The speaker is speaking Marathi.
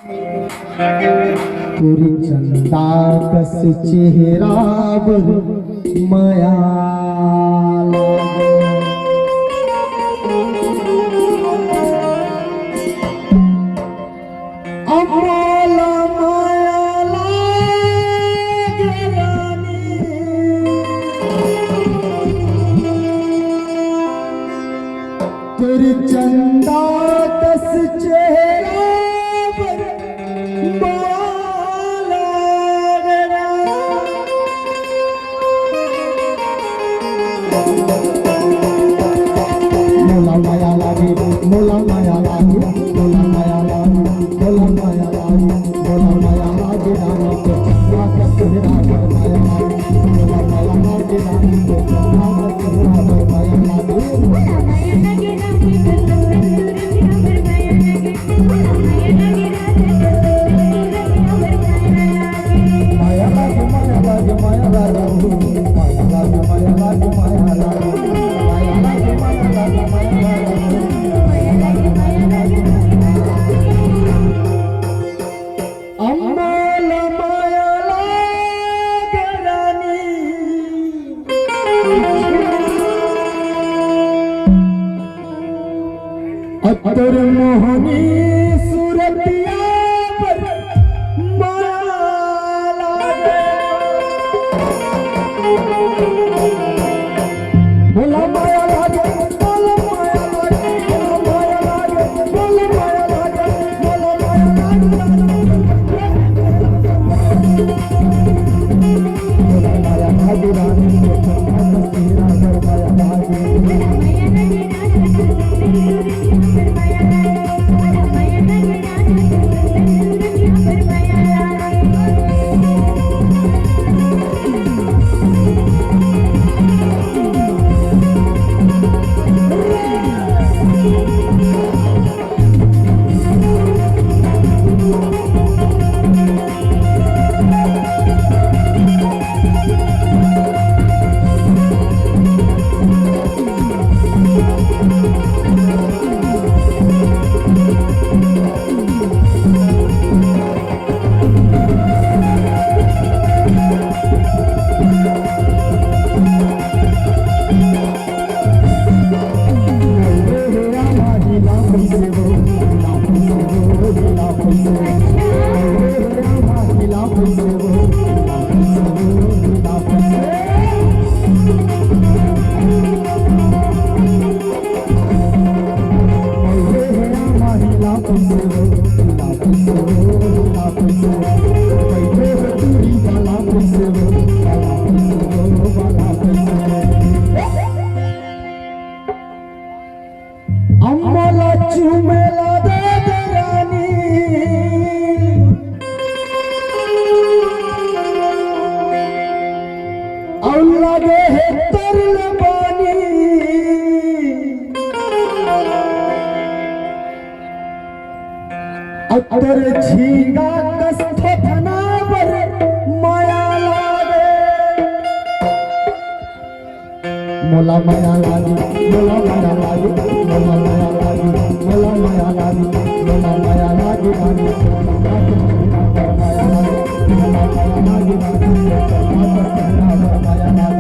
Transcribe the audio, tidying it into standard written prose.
तेरी चंदा कस चेहरा वर माया लागे। अमोला माया लागे रानी, तेरी चंदा कस चेहरा वर मोला माया लागे, मोला माया लागे, मोला माया लागे, मोला माया लागे, मोला माया लागे रानी को चंदा का चेहरा वर माया लागे। मोला माया लागे रानी को चंदा का चेहरा वर माया लागे। मोला माया लागे रानी को चंदा का चेहरा वर माया लागे। मोला माया लागे रानी को चंदा का चेहरा वर माया लागे। माया लागे, माया लागे, माया लागे, माया लागे, माया लागे, माया लागे, माया लागे, माया लागे, माया लागे। अमोल माया लागे रानी, अतर मोहनी सूरतिया पर माया लागे। मोला माया लागे, मोला माया लागे, मोला माया लागे, मोला माया लागे, मोला माया लागे, मोला माया लागे रानी को चंदा का चेहरा वर माया लागे। मोला माया लागे रानी को चंदा का चेहरा वर माया लागे। मोला माया लागे रानी को चंदा का चेहरा वर माया अम्माला चुमेला दे रानी, और लगे है तरल पानी। अतर झींगा कष्ट फनावर माया लागे। मोला माया लागे, मोला माया लागे, मोला माया लागे, मोला माया लागे, मोला माया लागे रानी को चंदा का चेहरा वर माया लागे। मोला माया लागे रानी को चंदा का चेहरा वर माया लागे।